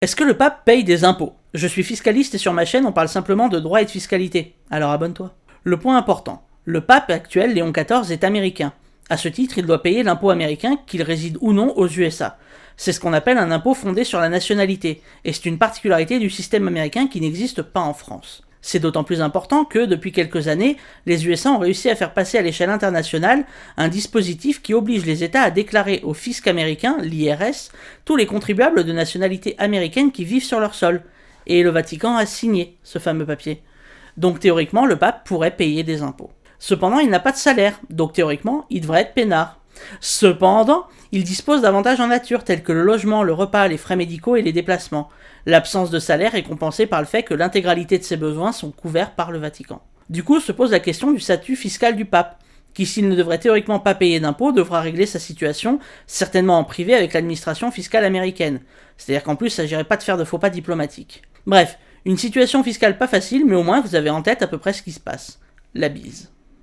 Est-ce que le pape paye des impôts? Je suis fiscaliste et sur ma chaîne on parle simplement de droit et de fiscalité. Alors abonne-toi. Le point important. Le pape actuel, Léon XIV, est américain. À ce titre, il doit payer l'impôt américain, qu'il réside ou non aux USA. C'est ce qu'on appelle un impôt fondé sur la nationalité, et c'est une particularité du système américain qui n'existe pas en France. C'est d'autant plus important que, depuis quelques années, les USA ont réussi à faire passer à l'échelle internationale un dispositif qui oblige les États à déclarer au fisc américain, l'IRS, tous les contribuables de nationalité américaine qui vivent sur leur sol. Et le Vatican a signé ce fameux papier. Donc théoriquement, le pape pourrait payer des impôts. Cependant, il n'a pas de salaire, donc théoriquement, il devrait être peinard. Cependant, il dispose d'avantages en nature tels que le logement, le repas, les frais médicaux et les déplacements. L'absence de salaire est compensée par le fait que l'intégralité de ses besoins sont couverts par le Vatican. Du coup, se pose la question du statut fiscal du pape, qui s'il ne devrait théoriquement pas payer d'impôts, devra régler sa situation, certainement en privé avec l'administration fiscale américaine. C'est-à-dire qu'en plus, il ne s'agirait pas de faire de faux pas diplomatiques. Bref, une situation fiscale pas facile, mais au moins vous avez en tête à peu près ce qui se passe. La bise.